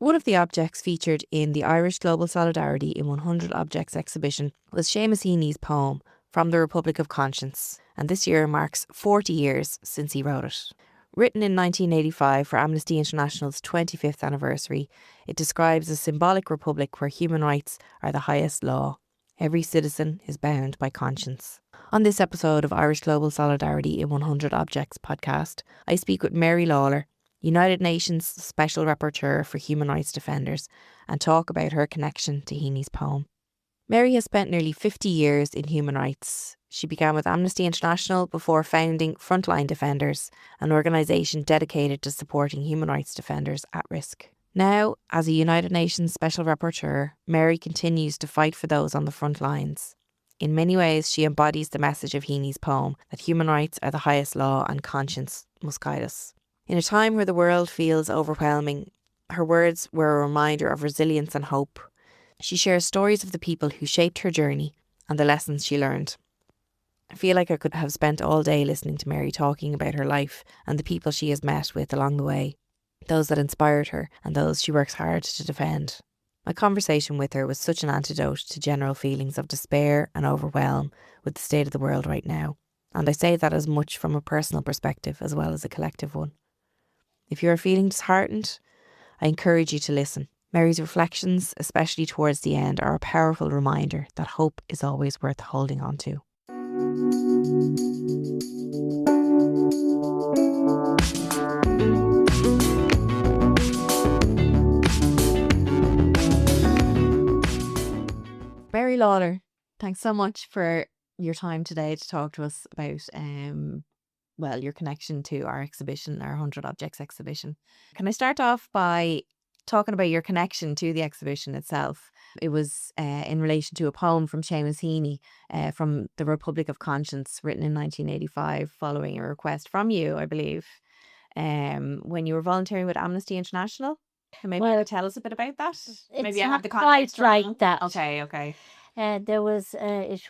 One of the objects featured in the Irish Global Solidarity in 100 Objects exhibition was Seamus Heaney's poem, From the Republic of Conscience, and this year marks 40 years since he wrote it. Written in 1985 for Amnesty International's 25th anniversary, it describes a symbolic republic where human rights are the highest law. Every citizen is bound by conscience. On this episode of Irish Global Solidarity in 100 Objects podcast, I speak with Mary Lawlor, United Nations Special Rapporteur for Human Rights Defenders, and talk about her connection to Heaney's poem. Mary has spent nearly 50 years in human rights. She began with Amnesty International before founding Frontline Defenders, an organisation dedicated to supporting human rights defenders at risk. Now, as a United Nations Special Rapporteur, Mary continues to fight for those on the front lines. In many ways, she embodies the message of Heaney's poem that human rights are the highest law and conscience must guide us. In a time where the world feels overwhelming, her words were a reminder of resilience and hope. She shares stories of the people who shaped her journey and the lessons she learned. I feel like I could have spent all day listening to Mary talking about her life and the people she has met with along the way, those that inspired her and those she works hard to defend. My conversation with her was such an antidote to general feelings of despair and overwhelm with the state of the world right now, and I say that as much from a personal perspective as well as a collective one. If you are feeling disheartened, I encourage you to listen. Mary's reflections, especially towards the end, are a powerful reminder that hope is always worth holding on to. Mary Lawlor, thanks so much for your time today to talk to us about your connection to our exhibition, our 100 Objects exhibition. Can I start off by talking about your connection to the exhibition itself? It was in relation to a poem from Seamus Heaney from the Republic of Conscience, written in 1985 following a request from you, I believe, when you were volunteering with Amnesty International. Maybe you could tell us a bit about that? Maybe I have the context quite like that. Okay. It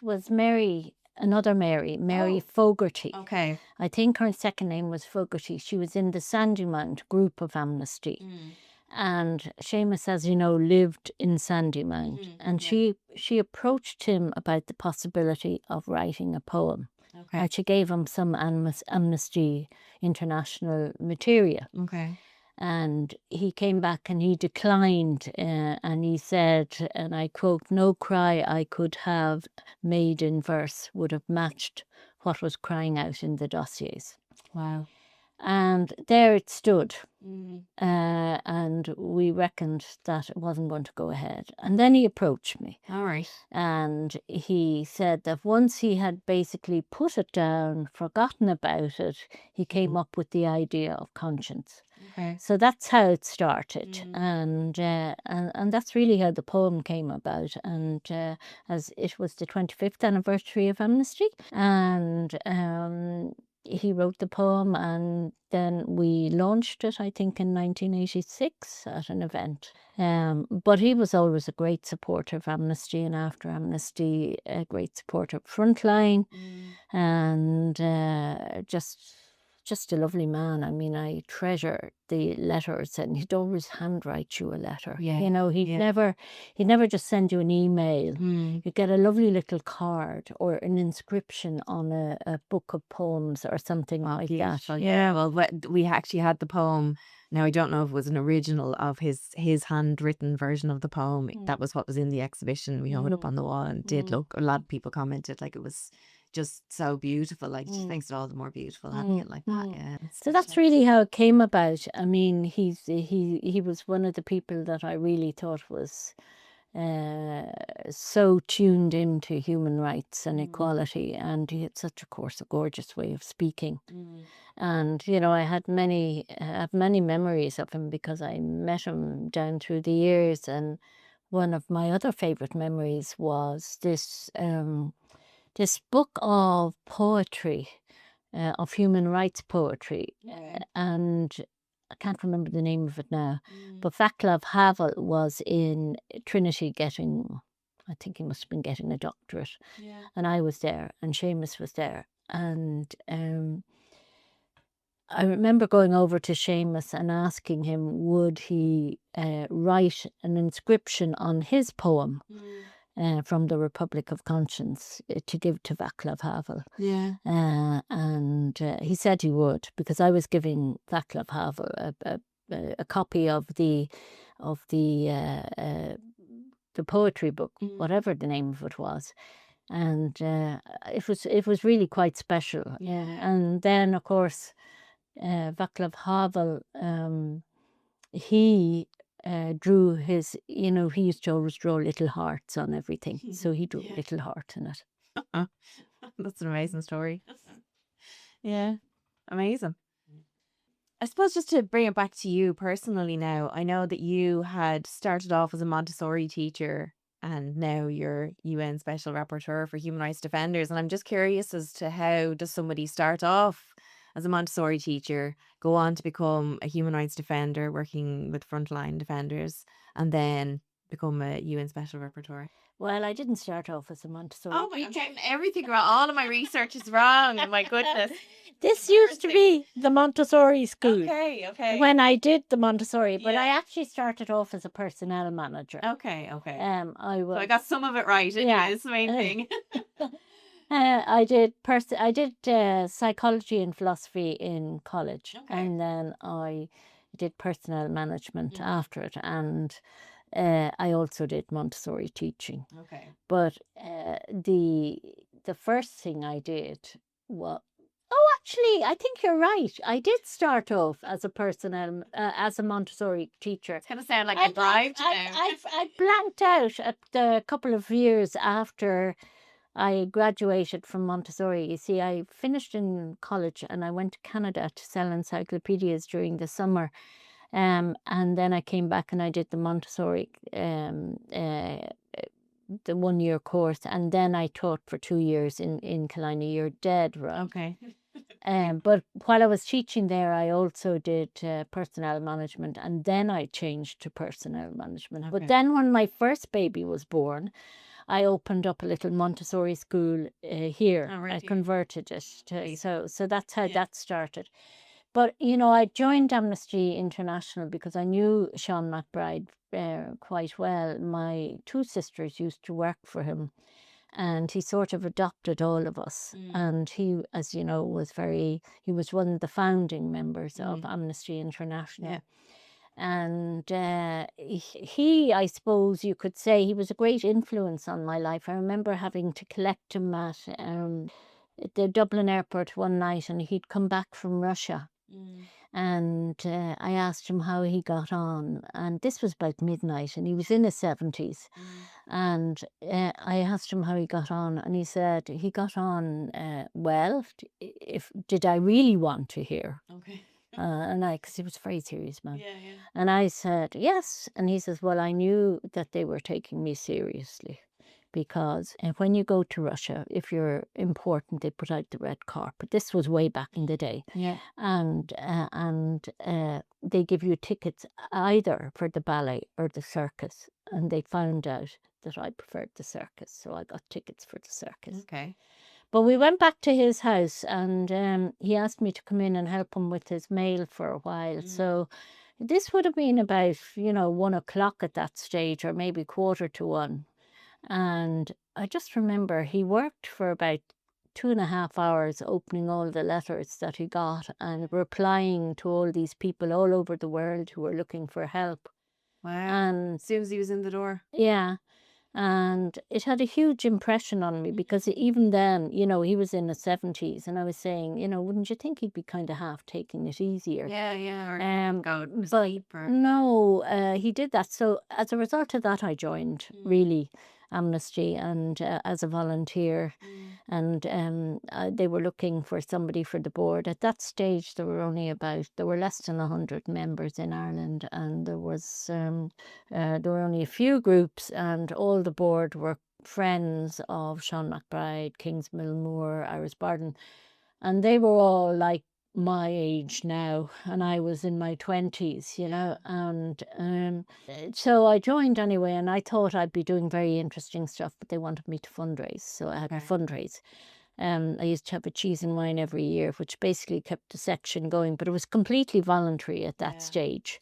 was another Mary Fogarty. Okay. I think her second name was Fogarty. She was in the Sandymount group of Amnesty. And Seamus, as you know, lived in Sandymount. And she approached him about the possibility of writing a poem. Okay. And she gave him some Amnesty International material. Okay. And he came back and he declined, and he said, and I quote, "No cry I could have made in verse would have matched what was crying out in the dossiers." Wow. And there it stood. And we reckoned that it wasn't going to go ahead. And then he approached me. All right. And he said that once he had basically put it down, forgotten about it, he came up with the idea of conscience. Okay. So that's how it started. And that's really how the poem came about. And as it was the 25th anniversary of Amnesty, and he wrote the poem, and then we launched it, I think, in 1986 at an event. But he was always a great supporter of Amnesty, and after Amnesty, a great supporter of Frontline, and just a lovely man. I mean, I treasure the letters, and he'd always handwrite you a letter. Yeah. You know, he'd never just send you an email. You'd get a lovely little card or an inscription on a book of poems or something like that. Yeah, well, we actually had the poem. Now, I don't know if it was an original of his handwritten version of the poem. That was what was in the exhibition. We hung it up on the wall, and it did look, a lot of people commented like it was just so beautiful, like just makes it all the more beautiful having it like that. Yeah. So that's really how it came about. I mean, he was one of the people that I really thought was so tuned into human rights and equality, and he had such a gorgeous way of speaking. And you know, I have many memories of him because I met him down through the years. And one of my other favorite memories was this book of poetry, of human rights poetry, and I can't remember the name of it now, but Václav Havel was in Trinity getting, I think he must have been getting a doctorate, and I was there, and Seamus was there, and I remember going over to Seamus and asking him would he write an inscription on his poem from the Republic of Conscience to give to Václav Havel. Yeah. And he said he would, because I was giving Václav Havel a copy of the poetry book, whatever the name of it was. And it was really quite special. Yeah. And then, of course, Václav Havel, he drew his, he used to always draw little hearts on everything. So he drew a little heart in it. That's an amazing story. Yeah, amazing. I suppose just to bring it back to you personally now, I know that you had started off as a Montessori teacher and now you're UN Special Rapporteur for Human Rights Defenders. And I'm just curious as to how does somebody start off as a Montessori teacher, go on to become a human rights defender working with frontline defenders, and then become a UN Special Rapporteur? Well, I didn't start off as a Montessori Oh my, I'm teacher. getting everything wrong. All of my research is wrong. My goodness. This used to be the Montessori school. Okay, okay. When I did the Montessori, but Yeah. I actually started off as a personnel manager. Okay. So So I got some of it right. Yeah. It's the main thing. I did psychology and philosophy in college, Okay. and then I did personnel management after it, and I also did Montessori teaching. Okay. But the first thing I did was, oh, actually, I think you're right. I did start off as a personnel, as a Montessori teacher. It's gonna sound like a bribe now. I blanked out at the couple of years after I graduated from Montessori. You see, I finished in college and I went to Canada to sell encyclopedias during the summer. And then I came back and I did the Montessori, the 1-year course. And then I taught for 2 years in Killiney. You're dead, right? Okay. But while I was teaching there, I also did personnel management, and then I changed to personnel management. But Okay. then when my first baby was born, I opened up a little Montessori school here. Oh, right I here. converted it to, Right. so that's how Yeah. that started. But I joined Amnesty International because I knew Sean McBride quite well. My 2 sisters used to work for him, and he sort of adopted all of us. And he, as you know, he was one of the founding members of Amnesty International. Yeah. And he, I suppose you could say, he was a great influence on my life. I remember having to collect him at the Dublin airport one night, and he'd come back from Russia. And I asked him how he got on, and this was about midnight, and he was in his 70s. And I asked him how he got on, and he said he got on well. Did I really want to hear? Okay. Because he was a very serious man. Yeah. And I said, yes. And he says, well, I knew that they were taking me seriously, because when you go to Russia, if you're important, they put out the red carpet. This was way back in the day. Yeah. And they give you tickets either for the ballet or the circus. And they found out that I preferred the circus, so I got tickets for the circus. Okay. But we went back to his house, and he asked me to come in and help him with his mail for a while. So this would have been about 1 o'clock at that stage, or maybe 1:45. And I just remember he worked for about 2.5 hours opening all the letters that he got and replying to all these people all over the world who were looking for help. Wow. And As soon as he was in the door. yeah, and it had a huge impression on me, because even then, he was in his 70s, and I was saying, wouldn't you think he'd be kind of half taking it easier? Yeah. Or go to But sleep or... no, he did that. So as a result of that, I joined really Amnesty, and as a volunteer, and they were looking for somebody for the board. At that stage, there were less than 100 members in Ireland, and there were only a few groups, and all the board were friends of Sean McBride, Kingsmill Moore, Iris Barden, and they were all like my age now, and I was in my 20s, and so I joined anyway, and I thought I'd be doing very interesting stuff, but they wanted me to fundraise, so I had to fundraise. I used to have a cheese and wine every year, which basically kept the section going, but it was completely voluntary at that stage.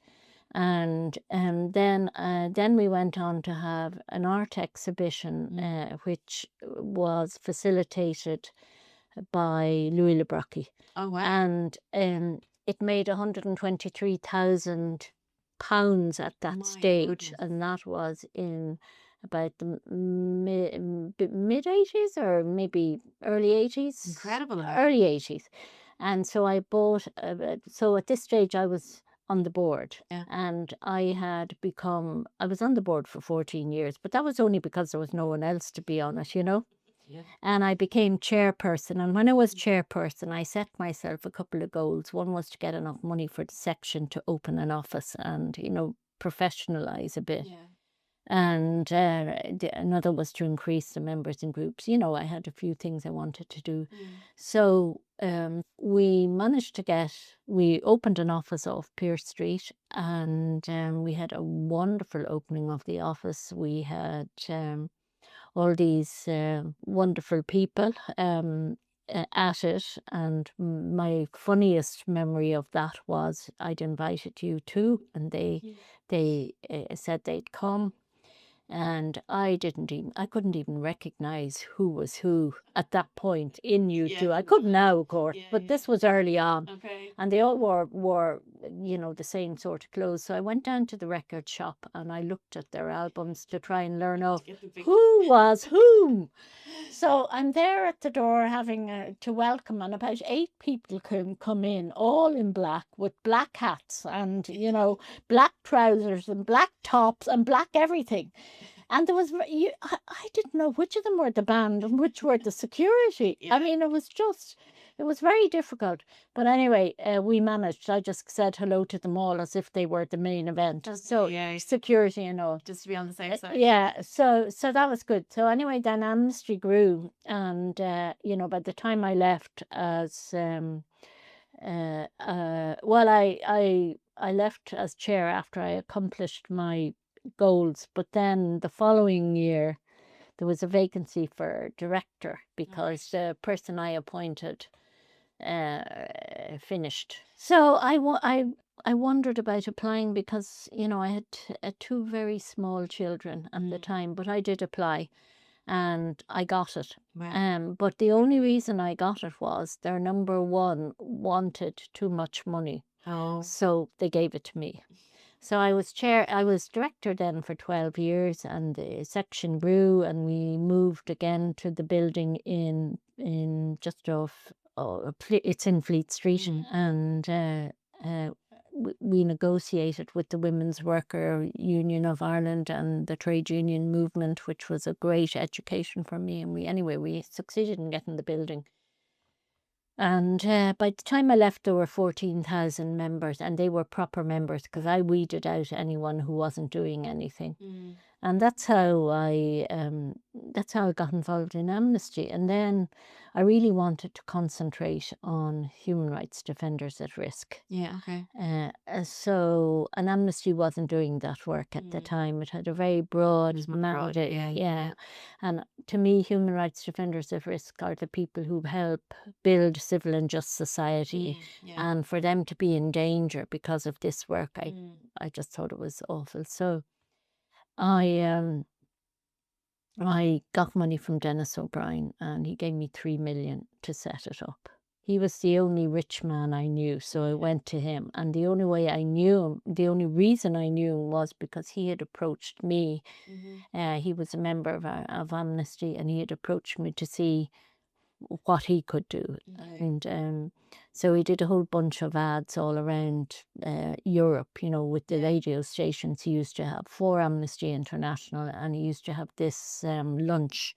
And then we went on to have an art exhibition, which was facilitated by Louis Le Brockie. Oh, wow. And it made £123,000 at that My stage, goodness. and that was in about the mid 80s or maybe early 80s. Incredible. Early 80s. And so I bought, so at this stage I was on the board, Yeah. and I was on the board for 14 years, but that was only because there was no one else to be on it, you know. Yeah. And I became chairperson. And when I was chairperson, I set myself a couple of goals. One was to get enough money for the section to open an office and, professionalize a bit. Yeah. And another was to increase the members in groups. I had a few things I wanted to do. So we opened an office off Pierce Street, and we had a wonderful opening of the office. We had all these wonderful people at it, and my funniest memory of that was I'd invited you too, and they said they'd come, and I couldn't even recognize who was who at that point in you two. I could now, of course, but this was early on. Okay. And they all wore the same sort of clothes. So I went down to the record shop and I looked at their albums to try and learn off who was whom. So I'm there at the door having to welcome, and about 8 people come in, all in black with black hats and black trousers and black tops and black everything. And there was I didn't know which of them were the band and which were the security. I mean, it was very difficult. But anyway, we managed. I just said hello to them all as if they were the main event. So security and all. Just to be on the safe side. Yeah, so that was good. So anyway, then Amnesty grew, and by the time I left as I left as chair after I accomplished my goals, but then the following year there was a vacancy for director because the person I appointed finished. So I wondered about applying because I had 2 very small children at the time, but I did apply and I got it. Wow. But the only reason I got it was their number one wanted too much money, Oh. so they gave it to me. So I was director then for 12 years, and the section grew, and we moved again to the building in just off, it's in Fleet Street, and we negotiated with the Women's Worker Union of Ireland and the trade union movement, which was a great education for me, and we succeeded in getting the building. And by the time I left, there were 14,000 members, and they were proper members because I weeded out anyone who wasn't doing anything. And that's how I got involved in Amnesty. And then I really wanted to concentrate on human rights defenders at risk. Yeah. Okay. So, and Amnesty wasn't doing that work at the time. It had a very broad mandate. Yeah. And to me, human rights defenders at risk are the people who help build civil and just society. And for them to be in danger because of this work, I just thought it was awful. So I got money from Dennis O'Brien, and he gave me 3 million to set it up. He was the only rich man I knew, so I went to him. And the only way I knew him, the only reason I knew him was because he had approached me. He was a member of Amnesty, and he had approached me to see what he could do. And so he did a whole bunch of ads all around Europe, with the radio stations. He used to have for Amnesty International, and he used to have this lunch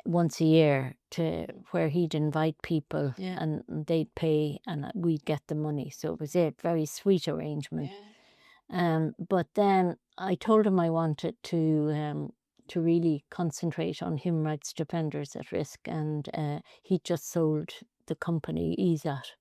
once a year where he'd invite people and they'd pay and we'd get the money. So it was a very sweet arrangement. But then I told him I wanted to really concentrate on human rights defenders at risk, and he just sold the company he's at.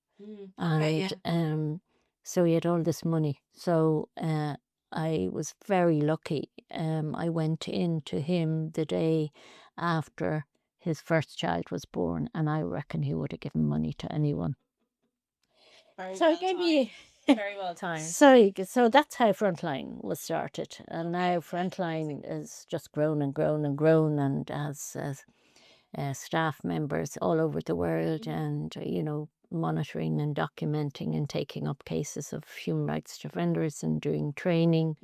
And so he had all this money. So I was very lucky. I went in to him the day after his first child was born, and I reckon he would have given money to anyone. So it gave me Very well timed. so that's how Frontline was started, and now Frontline has just grown and grown and grown, and has staff members all over the world, and monitoring and documenting and taking up cases of human rights defenders, and doing training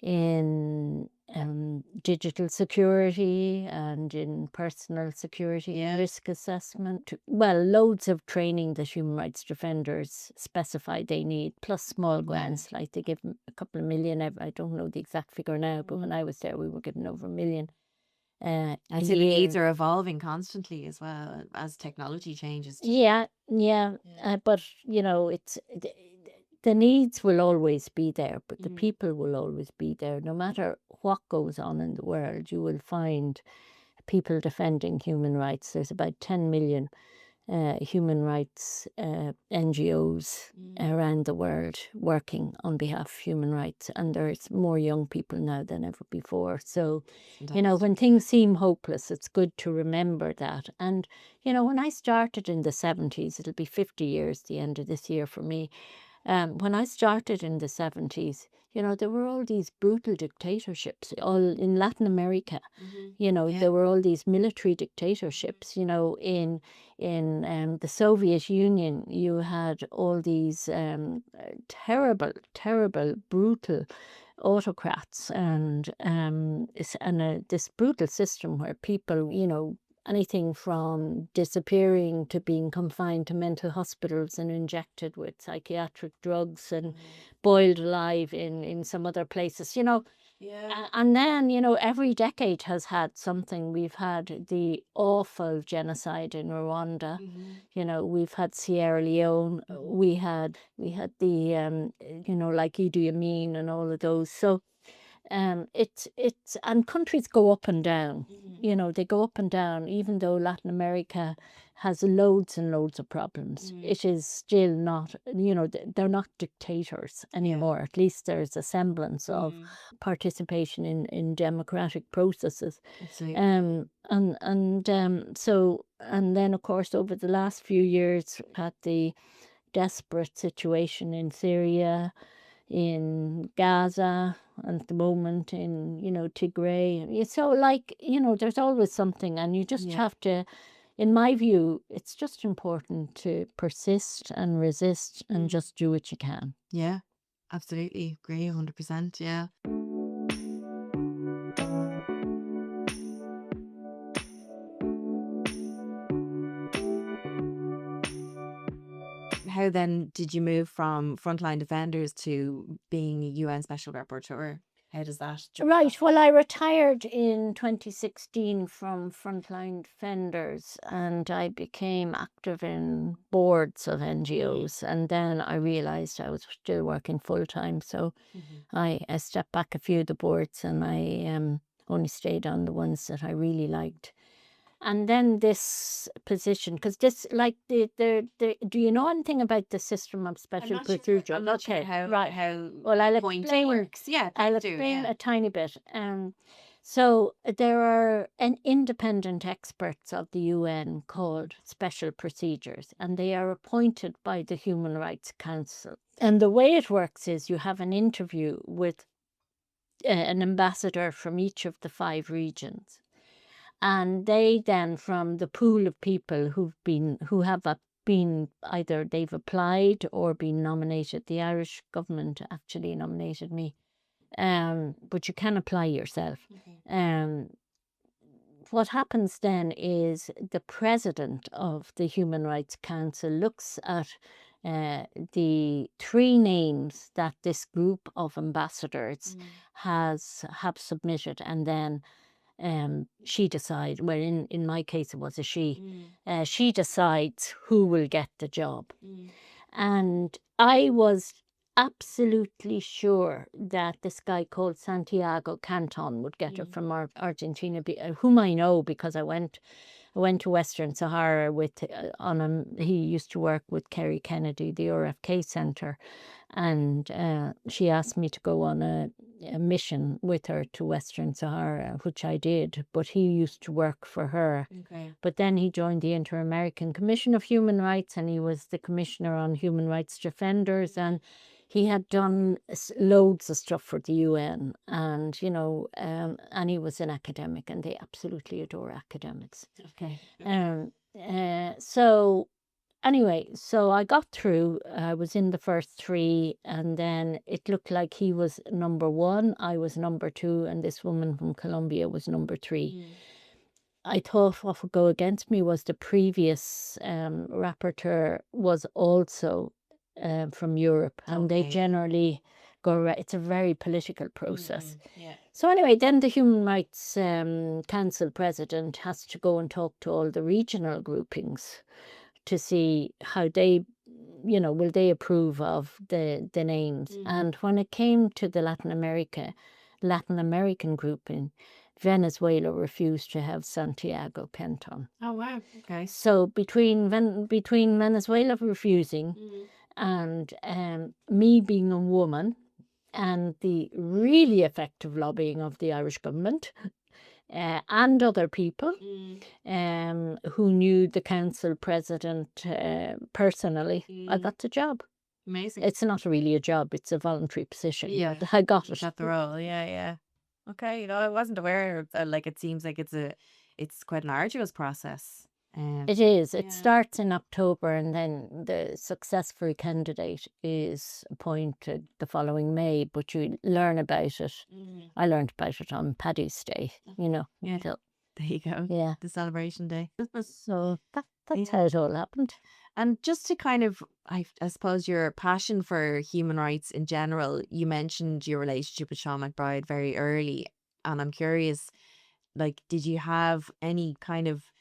in digital security and in personal security and risk assessment. Well, loads of training that human rights defenders specify they need, plus small grants, like they give a couple of million. I don't know the exact figure now, but when I was there, we were given over $1 million. I see the needs are evolving constantly as well as technology changes. Yeah. But it's the needs will always be there, but the people will always be there. No matter what goes on in the world, you will find people defending human rights. There's about 10 million human rights NGOs around the world working on behalf of human rights, and there's more young people now than ever before. So, when things seem hopeless, it's good to remember that. And, when I started in the 70s, it'll be 50 years the end of this year for me. When I started in the 70s, there were all these brutal dictatorships all in Latin America. There were all these military dictatorships. In the Soviet Union, you had all these terrible, brutal autocrats, and this brutal system where people, anything from disappearing to being confined to mental hospitals and injected with psychiatric drugs and boiled alive in some other places, and then, every decade has had something. We've had the awful genocide in Rwanda. We've had Sierra Leone. We had the, like Idi Amin and all of those. So it's and countries go up and down. They go up and down. Even though Latin America has loads and loads of problems, it is still not. They're not dictators anymore. At least there's a semblance of participation in democratic processes. Absolutely. So then of course over the last few years we've had the desperate situation in Syria, in Gaza, and at the moment in Tigray. So there's always something, and you just have to, in my view, it's just important to persist and resist and just do what you can. Yeah, absolutely agree 100%. Yeah. How then did you move from frontline defenders to being a UN Special Rapporteur? How does that jump Right. up? Well, I retired in 2016 from Frontline Defenders, and I became active in boards of NGOs. And then I realized I was still working full time, so I stepped back a few of the boards, and I only stayed on the ones that I really liked. And then this position, because this, like do you know anything about the system of special procedure? I'm not sure Okay, how right. how Well, I'll point explain. works. Yeah, I'll please do. explain Yeah. a tiny bit. So there are independent experts of the UN called special procedures, and they are appointed by the Human Rights Council. And the way it works is you have an interview with an ambassador from each of the 5 regions. And they then, from the pool of people who have been either they've applied or been nominated. The Irish government actually nominated me, but you can apply yourself. What happens then is the president of the Human Rights Council looks at the 3 names that this group of ambassadors have submitted, and then she decides, well, in my case it was a she, she decides who will get the job. And I was absolutely sure that this guy called Santiago Canton would get her from Argentina, whom I know because I went to Western Sahara with he used to work with Kerry Kennedy, the RFK Centre, and she asked me to go on a mission with her to Western Sahara, which I did, but he used to work for her. Okay. But then he joined the Inter-American Commission of Human Rights, and he was the Commissioner on Human Rights Defenders, and he had done loads of stuff for the UN, and and he was an academic, and they absolutely adore academics. Okay. So anyway, so I got through. I was in the first 3, and then it looked like he was number 1, I was number 2, and this woman from Colombia was number 3. I thought what would go against me was the previous rapporteur was also from Europe, and they Okay. generally go. It's a very political process. Yeah. So anyway, then the Human Rights Council president has to go and talk to all the regional groupings to see how they, will they approve of the names. And when it came to the Latin American grouping, Venezuela refused to have Santiago Penton. Oh wow. Okay. So between Venezuela refusing and me being a woman and the really effective lobbying of the Irish government and other people who knew the council president personally, I got the job. Amazing. It's not really a job, it's a voluntary position. Yeah. But I got it. Got the role. Yeah. Okay. I wasn't aware of that. Like, it seems like it's quite an arduous process. It is. It Yeah. starts in October, and then the successful candidate is appointed the following May, but you learn about it. I learned about it on Paddy's Day, Yeah. So, There you go. yeah. The celebration day. So that's Yeah. how it all happened. And just to kind of, I suppose, your passion for human rights in general, you mentioned your relationship with Sean McBride very early. And I'm curious, like, did you have any kind of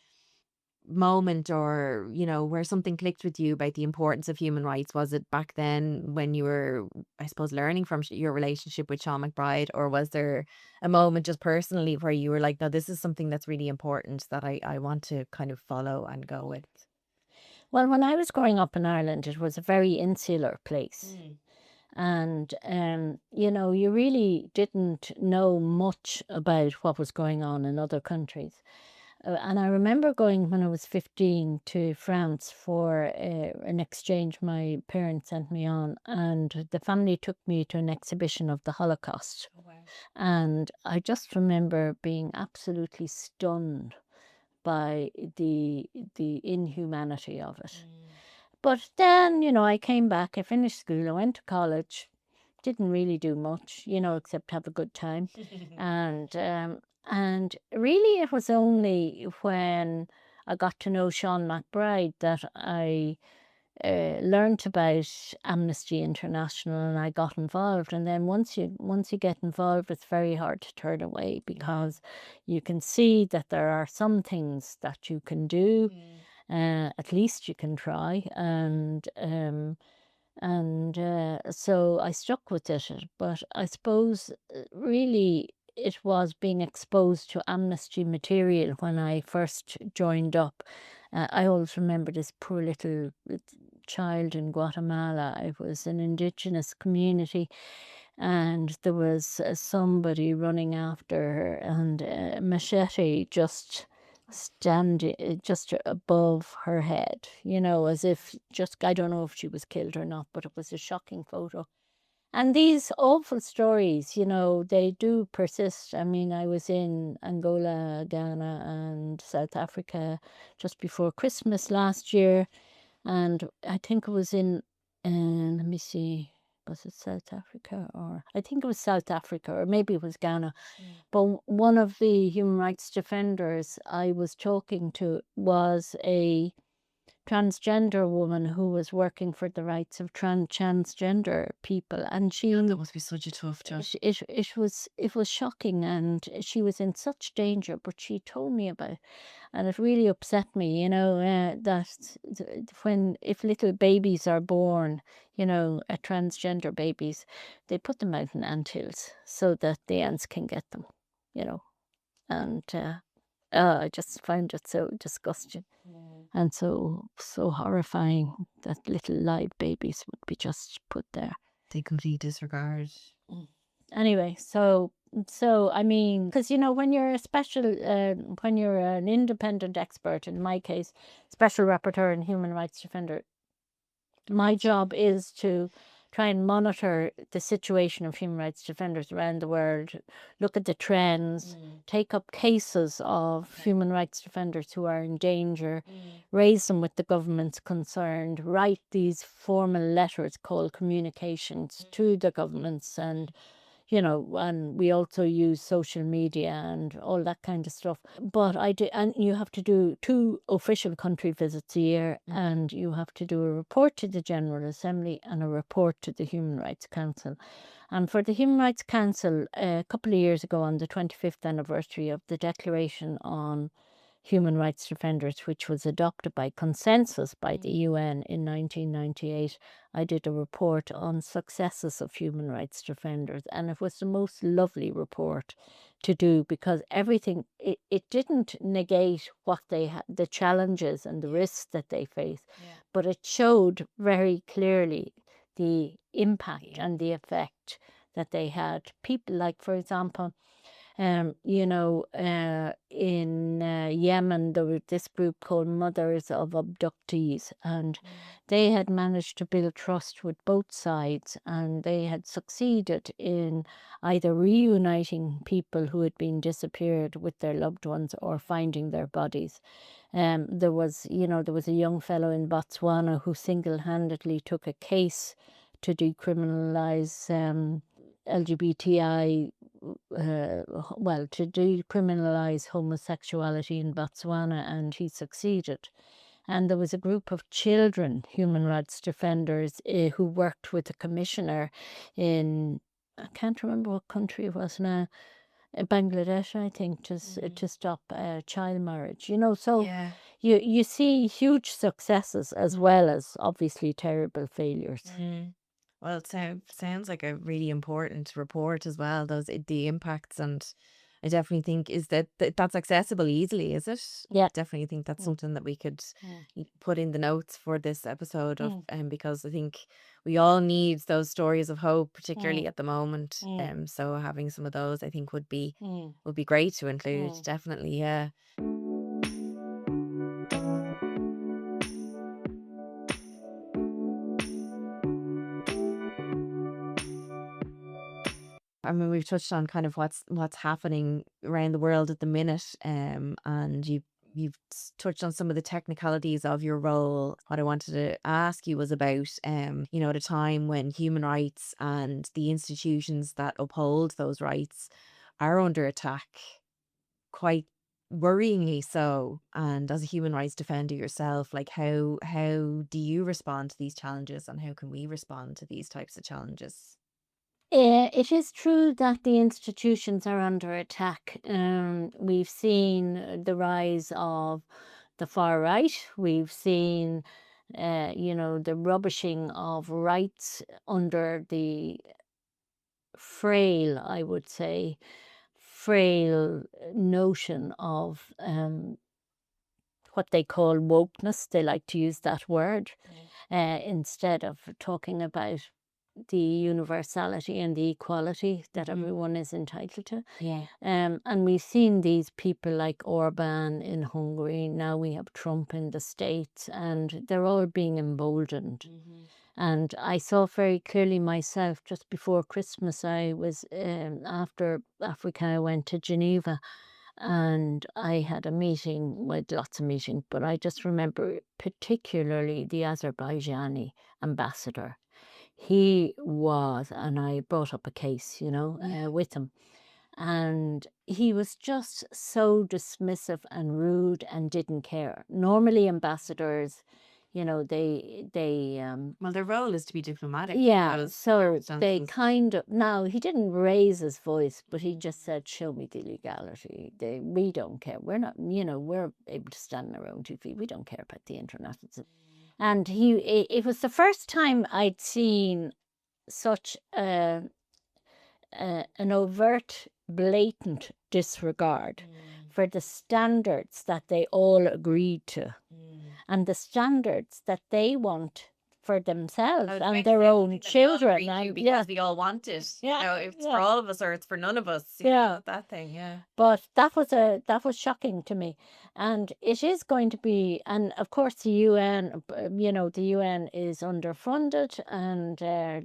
moment or, where something clicked with you about the importance of human rights? Was it back then when you were, I suppose, learning from your relationship with Sean McBride? Or was there a moment just personally where you were like, no, this is something that's really important that I want to kind of follow and go with? Well, when I was growing up in Ireland, it was a very insular place. And, you really didn't know much about what was going on in other countries. And I remember going when I was 15 to France for an exchange my parents sent me on, and the family took me to an exhibition of the Holocaust. Oh, wow. And I just remember being absolutely stunned by the inhumanity of it. But then, I came back, I finished school, I went to college, didn't really do much, except have a good time. And really it was only when I got to know Sean McBride that I learned about Amnesty International, and I got involved. And then once you get involved, it's very hard to turn away, because you can see that there are some things that you can do. At least you can try, and so I stuck with it. But I suppose really it was being exposed to amnesty material when I first joined up. I always remember this poor little child in Guatemala. It was an indigenous community, and there was somebody running after her, and a machete just standing just above her head, as if I don't know if she was killed or not, but it was a shocking photo. And these awful stories, they do persist. I mean, I was in Angola, Ghana, and South Africa just before Christmas last year. And I think it was in, let me see, was it South Africa? Or I think it was South Africa, or maybe it was Ghana. But one of the human rights defenders I was talking to was a transgender woman who was working for the rights of transgender people, and That must be such a tough job. it was shocking, and she was in such danger. But she told me about it, and it really upset me, that if little babies are born, transgender babies, they put them out in anthills so that the ants can get them, and I just found it so disgusting. And so horrifying that little live babies would be just put there. They complete disregard. Anyway, so I mean, because when you're when you're an independent expert, in my case, special rapporteur and human rights defender, my job is to try and monitor the situation of human rights defenders around the world, look at the trends, take up cases of human rights defenders who are in danger, raise them with the governments concerned, write these formal letters called communications to the governments, and and we also use social media and all that kind of stuff. But and you have to do 2 official country visits a year, and you have to do a report to the General Assembly and a report to the Human Rights Council. And for the Human Rights Council, a couple of years ago, on the 25th anniversary of the Declaration on Human Rights Defenders, which was adopted by consensus by the UN in 1998, I did a report on successes of human rights defenders, and it was the most lovely report to do, because everything, it didn't negate what they had, the challenges and the risks that they face, but it showed very clearly the impact and the effect that they had. People like, for example, in Yemen, there was this group called Mothers of Abductees, and they had managed to build trust with both sides, and they had succeeded in either reuniting people who had been disappeared with their loved ones or finding their bodies. There was a young fellow in Botswana who single-handedly took a case to decriminalize LGBTI, to decriminalize homosexuality in Botswana, and he succeeded. And there was a group of children, human rights defenders, who worked with the commissioner in, I can't remember what country it was now, Bangladesh, I think, to stop child marriage. So you see huge successes as well as obviously terrible failures. Well, it sounds like a really important report as well, the impacts, and I definitely think that's accessible easily, is it? Yeah. Definitely think that's something that we could put in the notes for this episode of, because I think we all need those stories of hope, particularly at the moment. So having some of those, I think, would be great to include. Definitely, yeah. I mean, we've touched on kind of what's happening around the world at the minute, and you've touched on some of the technicalities of your role. What I wanted to ask you was about, at a time when human rights and the institutions that uphold those rights are under attack, quite worryingly so. And as a human rights defender yourself, like how do you respond to these challenges, and how can we respond to these types of challenges? It is true that the institutions are under attack. We've seen the rise of the far right. We've seen, the rubbishing of rights under the frail, I would say, notion of what they call wokeness. They like to use that word instead of talking about the universality and the equality that everyone is entitled to. Yeah. And we've seen these people like Orban in Hungary. Now we have Trump in the States, and they're all being emboldened. And I saw very clearly myself just before Christmas. I was after Africa, I went to Geneva, and I had a meeting with lots of meetings, but I just remember particularly the Azerbaijani ambassador. He was, and I brought up a case, with him. And he was just so dismissive and rude and didn't care. Normally ambassadors, they Well, their role is to be diplomatic. yeah, so they circumstances. kind of, now he didn't raise his voice, but he just said, show me the legality. We don't care. We're not, we're able to stand on our own 2 feet. We don't care about the internet. And it was the first time I'd seen such an overt, blatant disregard for the standards that they all agreed to, and the standards that they want for themselves I was and about to their say, I own think that we all children. agree to And because we all want it. Yeah, If it's for yeah. all of us or it's for none of us. Yeah. That thing, yeah. But that was shocking to me, and it is going to be. And of course, the UN, the UN is underfunded, and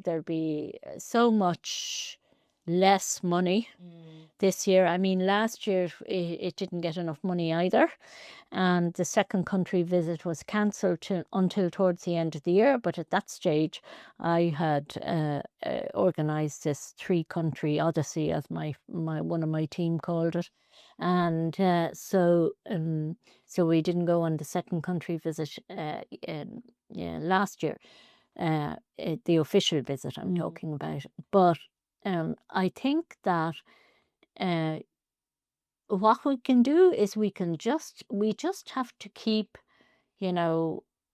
there'll be so much less money this year. I mean, last year it didn't get enough money either, and the second country visit was cancelled until towards the end of the year. But at that stage, I had organised this 3-country odyssey, as my one of my team called it, and so we didn't go on the second country visit last year, the official visit I'm talking about. But I think that what we can do is we just have to keep,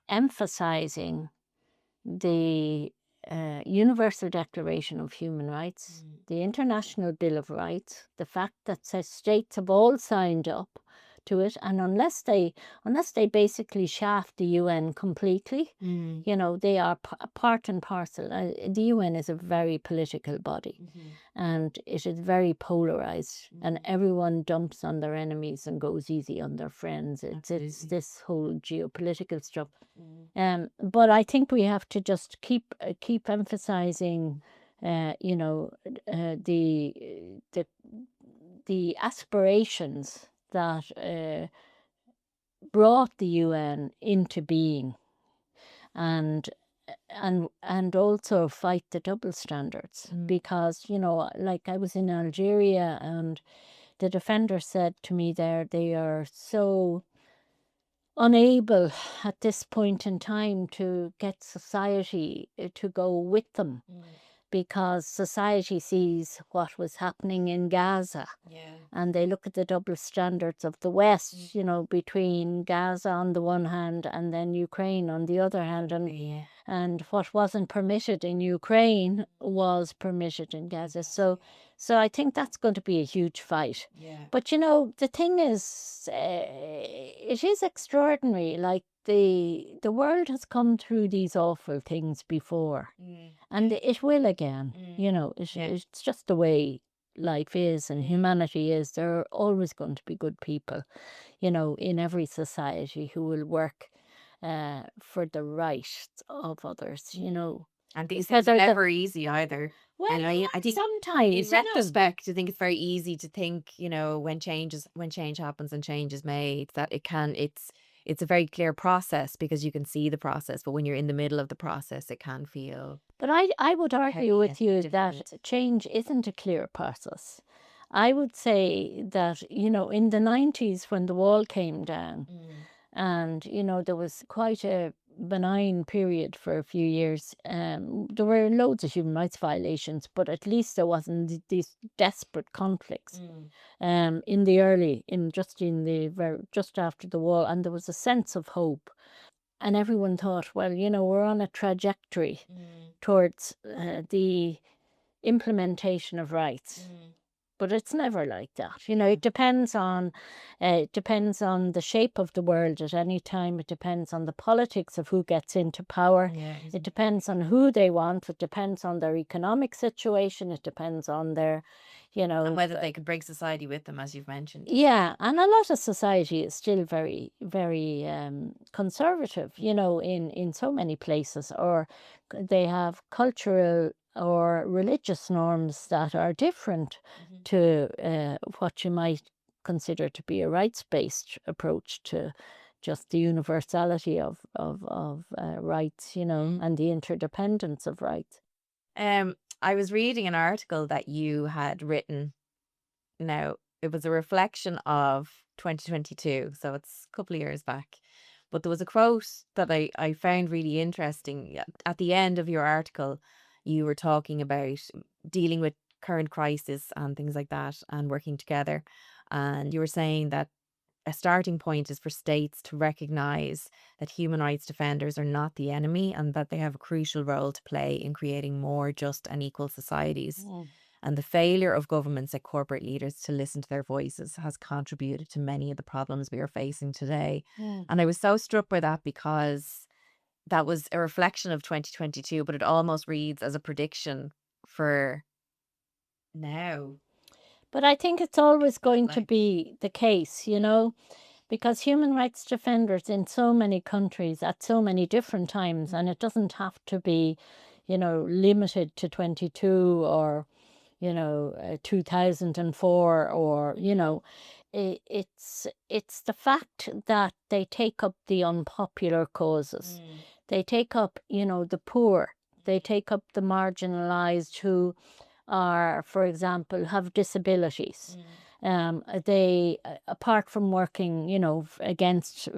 emphasizing the Universal Declaration of Human Rights, the International Bill of Rights, the fact that states have all signed up to it, and unless they basically shaft the UN completely, they are part and parcel. The UN is a very political body, and it is very polarized, and everyone dumps on their enemies and goes easy on their friends. It's this whole geopolitical stuff. But I think we have to just keep emphasizing, the aspirations that brought the UN into being, and also fight the double standards, because like I was in Algeria, and the defender said to me there, they are so unable at this point in time to get society to go with them, because society sees what was happening in Gaza, and they look at the double standards of the West, between Gaza on the one hand and then Ukraine on the other hand, and what wasn't permitted in Ukraine was permitted in Gaza. So I think that's going to be a huge fight. But the thing is, it is extraordinary. Like the world has come through these awful things before, and it will again. It's just the way life is and humanity is. There are always going to be good people, in every society, who will work for the rights of others, And these Because things are there's a- never easy either. Well, And I think sometimes, in retrospect, I think it's very easy to think, when change happens and change is made, that it's a very clear process because you can see the process. But when you're in the middle of the process, it can feel. But I would argue with you that different. change isn't a clear process. I would say that, in the 90s, when the wall came down, and, there was quite a benign period for a few years. There were loads of human rights violations, but at least there wasn't these desperate conflicts just after the wall, and there was a sense of hope. And everyone thought, well, we're on a trajectory towards the implementation of rights. But it's never like that. It depends on the shape of the world at any time. It depends on the politics of who gets into power. It depends on who they want. It depends on their economic situation. It depends on their, And whether they could bring society with them, as you've mentioned. Yeah, and a lot of society is still very, very conservative, in so many places, or they have cultural or religious norms that are different to what you might consider to be a rights-based approach to just the universality of rights, and the interdependence of rights. I was reading an article that you had written. Now, it was a reflection of 2022, so it's a couple of years back. But there was a quote that I found really interesting. At the end of your article, you were talking about dealing with current crisis and things like that and working together. And you were saying that a starting point is for states to recognize that human rights defenders are not the enemy and that they have a crucial role to play in creating more just and equal societies. And the failure of governments and corporate leaders to listen to their voices has contributed to many of the problems we are facing today. And I was so struck by that because that was a reflection of 2022, but it almost reads as a prediction for now. But I think it's always going to Like, be the case, you know, because human rights defenders in so many countries at so many different times, and it doesn't have to be, you know, limited to 22 or, you know, 2004 or, you know, it's the fact that they take up the unpopular causes. They take up, you know, the poor. They take up the marginalized who are, for example, have disabilities. They, apart from working, you know, against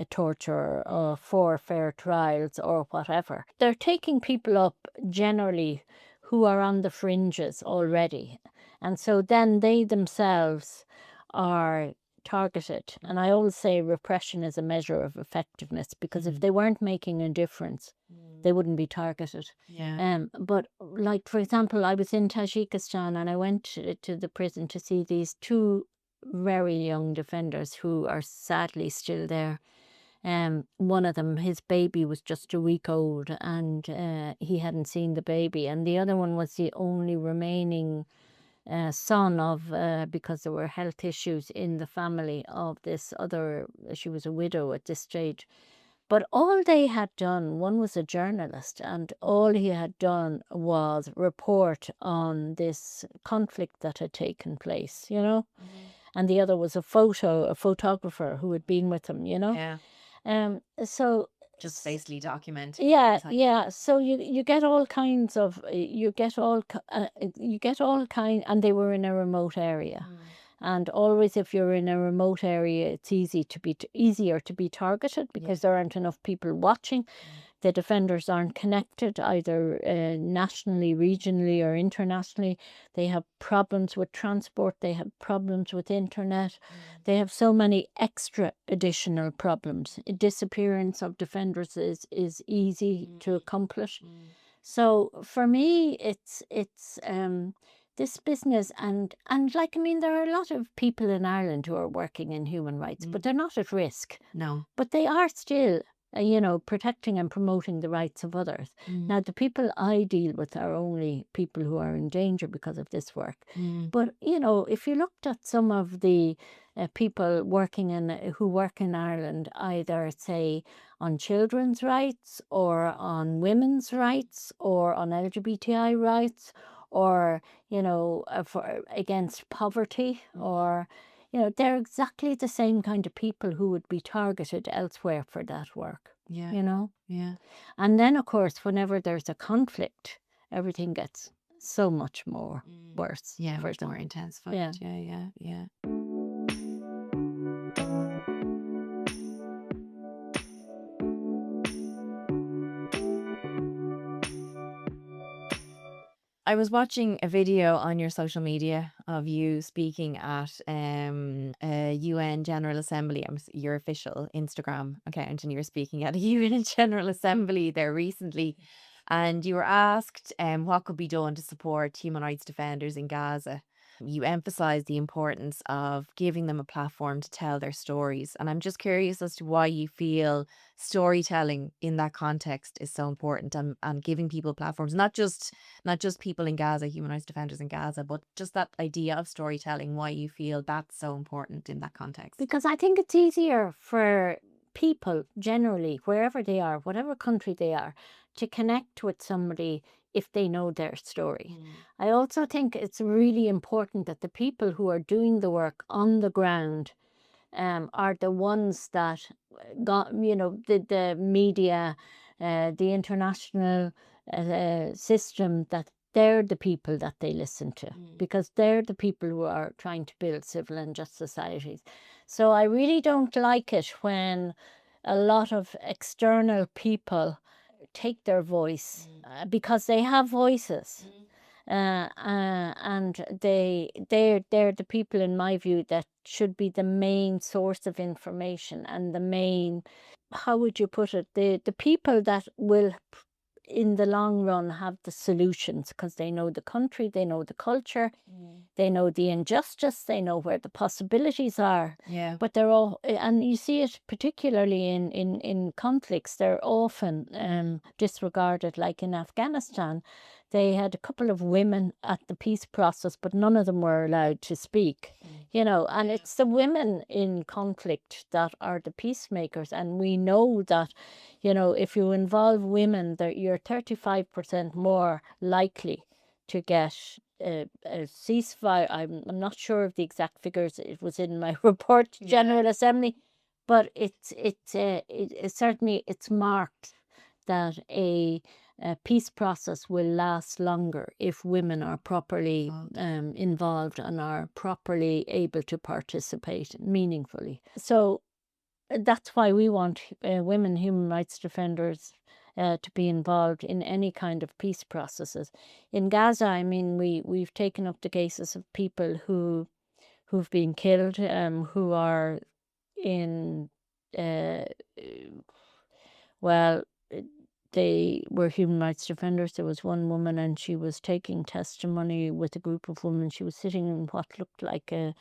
torture or for fair trials or whatever, they're taking people up generally who are on the fringes already. And so then they themselves are targeted. And I always say repression is a measure of effectiveness, because if they weren't making a difference, they wouldn't be targeted. yeah. But like, for example, I was in Tajikistan and I went to the prison to see these two very young defenders who are sadly still there. One of them, his baby was just a week old, and he hadn't seen the baby, and the other one was the only remaining son of, because there were health issues in the family of this other, she was a widow at this stage. But all they had done, one was a journalist, and all he had done was report on this conflict that had taken place, you know? And the other was a photographer who had been with him, you know? Yeah. So Just basically documenting. yeah, Like, yeah. So you get all kinds of, you get all kind, and they were in a remote area. And always, if you're in a remote area, it's easier to be targeted because there aren't enough people watching. The defenders aren't connected either nationally, regionally, or internationally. They have problems with transport. They have problems with internet. They have so many extra additional problems. Disappearance of defenders is easy to accomplish. So for me, it's this business, and like, I mean, there are a lot of people in Ireland who are working in human rights, but they're not at risk. no. But they are still, you know, protecting and promoting the rights of others. Now, the people I deal with are only people who are in danger because of this work. But, you know, if you looked at some of the people who work in Ireland, either, say, on children's rights or on women's rights or on LGBTI rights, or, you know, against poverty, or, you know, they're exactly the same kind of people who would be targeted elsewhere for that work, Yeah. you know? Yeah. And then, of course, whenever there's a conflict, everything gets so much more worse. Yeah. for Much them. more intensified. Yeah. Yeah. I was watching a video on your social media of you speaking at a UN General Assembly. Your official Instagram account, and you were speaking at a UN General Assembly there recently, and you were asked what could be done to support human rights defenders in Gaza. You emphasised the importance of giving them a platform to tell their stories, and I'm just curious as to why you feel storytelling in that context is so important, and giving people platforms, not just people in Gaza, human rights defenders in Gaza, but just that idea of storytelling, why you feel that's so important in that context. Because I think it's easier for people generally, wherever they are, whatever country they are, to connect with somebody if they know their story. I also think it's really important that the people who are doing the work on the ground are the ones that got, you know, the media, the international system, that they're the people that they listen to, because they're the people who are trying to build civil and just societies. So I really don't like it when a lot of external people take their voice, because they have voices. And they're the people, in my view, that should be the main source of information, and the main, how would you put it, the people that will in the long run have the solutions, because they know the country, they know the culture, they know the injustice, they know where the possibilities are. Yeah. But they're all, and you see it particularly in conflicts, they're often disregarded. Like in Afghanistan, they had a couple of women at the peace process, but none of them were allowed to speak. You know, and it's the women in conflict that are the peacemakers. And we know that, you know, if you involve women, you're 35% more likely to get a ceasefire. I'm not sure of the exact figures. It was in my report to General Assembly, but it's certainly it's marked that a peace process will last longer if women are properly involved and are properly able to participate meaningfully. So that's why we want women human rights defenders to be involved in any kind of peace processes. In Gaza, I mean, we've taken up the cases of people who've been killed, who are in well, they were human rights defenders. There was one woman, and she was taking testimony with a group of women. She was sitting in what looked like a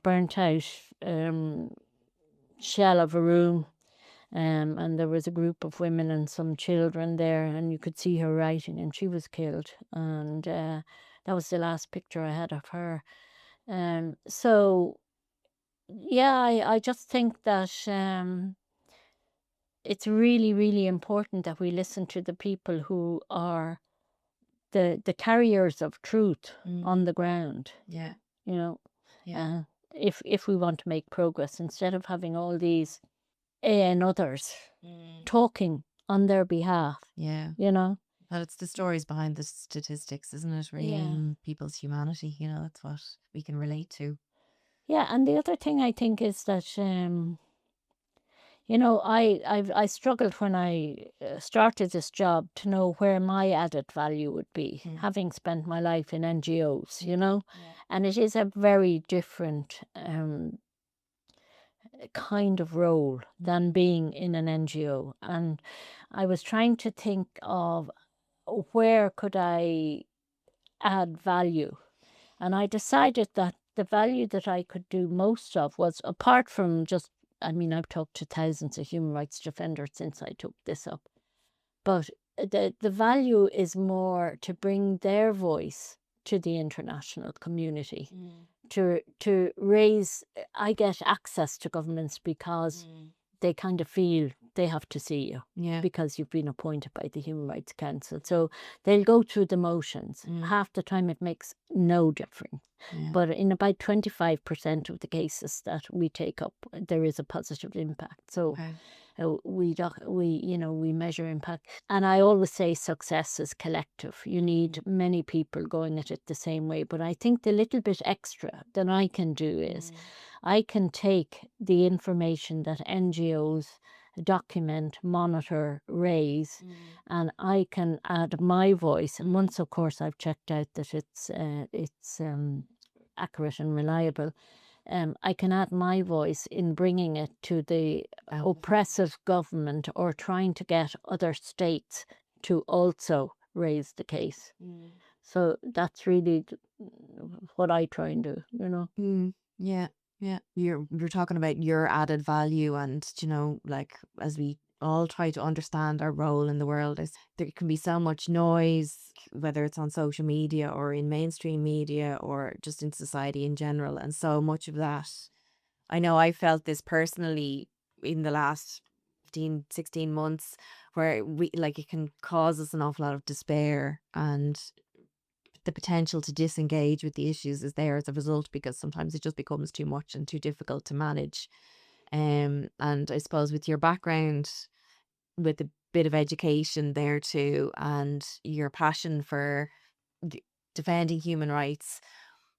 burnt out shell of a room, and there was a group of women and some children there, and you could see her writing, and she was killed. And that was the last picture I had of her. So yeah, I just think that it's really, really important that we listen to the people who are the carriers of truth on the ground. Yeah. You know, Yeah. if we want to make progress, instead of having all these and others talking on their behalf. Yeah. You know. But it's the stories behind the statistics, isn't it? Really, and people's humanity. You know, that's what we can relate to. Yeah, and the other thing I think is that you know, I struggled when I started this job to know where my added value would be, having spent my life in NGOs, you know, and it is a very different kind of role than being in an NGO. And I was trying to think of where could I add value, and I decided that the value that I could do most of was, apart from just, I mean, I've talked to thousands of human rights defenders since I took this up, but the value is more to bring their voice to the international community, to raise. I get access to governments because they kind of feel they have to see you because you've been appointed by the Human Rights Council. So they'll go through the motions. Half the time it makes no difference. But in about 25% of the cases that we take up, there is a positive impact. So we measure impact. And I always say success is collective. You need many people going at it the same way. But I think the little bit extra that I can do is I can take the information that NGOs document, monitor, raise, and I can add my voice. And once, of course, I've checked out that it's accurate and reliable, I can add my voice in bringing it to the oppressive government, or trying to get other states to also raise the case. So that's really what I try and do, you know. Yeah. Yeah. You're talking about your added value, and you know, like, as we all try to understand our role in the world, is there can be so much noise, whether it's on social media or in mainstream media or just in society in general, and so much of that, I know I felt this personally in the last 15, 16 months, where we, like, it can cause us an awful lot of despair, and the potential to disengage with the issues is there as a result, because sometimes it just becomes too much and too difficult to manage. And I suppose with your background, with a bit of education there too, and your passion for defending human rights,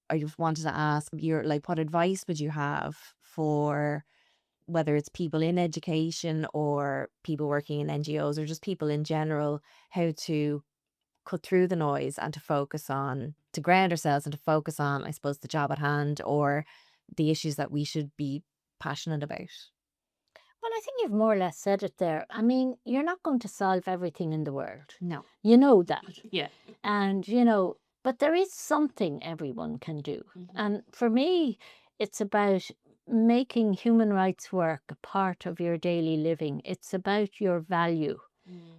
I just wanted to ask, what advice would you have for, whether it's people in education or people working in NGOs or just people in general, how to cut through the noise and to ground ourselves and to focus on, I suppose, the job at hand or the issues that we should be passionate about? Well, I think you've more or less said it there. I mean, you're not going to solve everything in the world. No. You know that. Yeah. And, but there is something everyone can do. And for me, it's about making human rights work a part of your daily living. It's about your value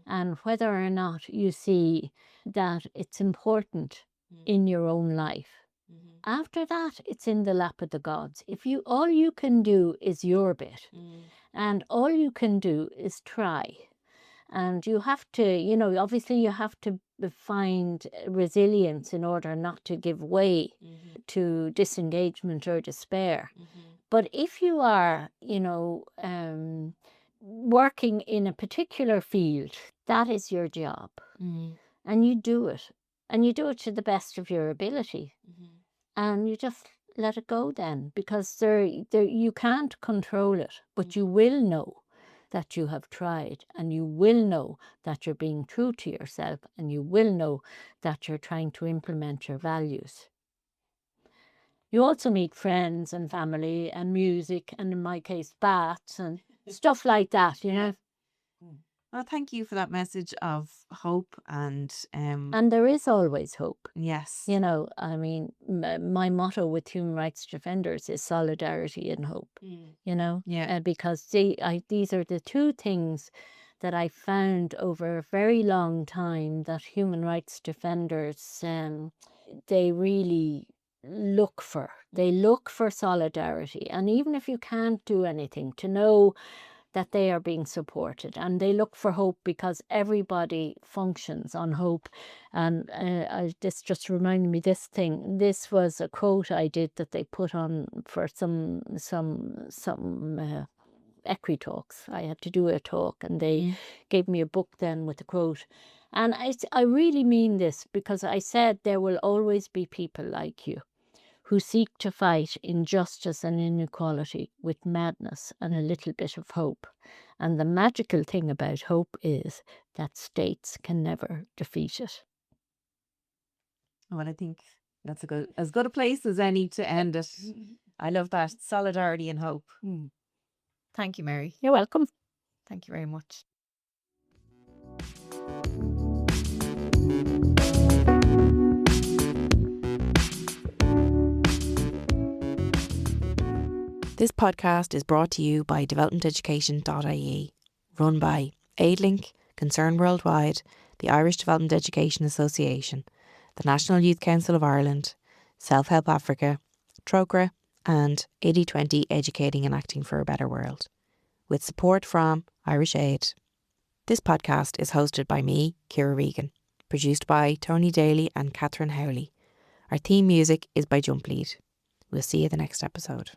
and whether or not you see that it's important in your own life. After that, it's in the lap of the gods. All you can do is your bit, and all you can do is try. And you have to, obviously you have to find resilience in order not to give way to disengagement or despair. But if you are, working in a particular field, that is your job. And you do it. And you do it to the best of your ability. And you just let it go then, because you can't control it, but you will know that you have tried, and you will know that you're being true to yourself, and you will know that you're trying to implement your values. You also meet friends and family and music, and in my case, baths and stuff like that, Well, thank you for that message of hope and there is always hope. yes. I mean, my motto with human rights defenders is solidarity and hope. Yeah. Because these are the two things that I found over a very long time that human rights defenders they really look for. They look for solidarity, and even if you can't do anything, to know that they are being supported, and they look for hope because everybody functions on hope. And this just reminded me this thing. This was a quote I did that they put on for some equi talks. I had to do a talk, and they gave me a book then with a quote. And I really mean this, because I said there will always be people like you who seek to fight injustice and inequality with madness and a little bit of hope. And the magical thing about hope is that states can never defeat it. Well, I think that's as good a place as any to end it. I love that. Solidarity and hope. Thank you, Mary. You're welcome. Thank you very much. This podcast is brought to you by developmenteducation.ie, run by AidLink, Concern Worldwide, the Irish Development Education Association, the National Youth Council of Ireland, Self Help Africa, Trogra, and 80/20 Educating and Acting for a Better World, with support from Irish Aid. This podcast is hosted by me, Ciara Regan, produced by Tony Daly and Catherine Howley. Our theme music is by Jump Lead. We'll see you the next episode.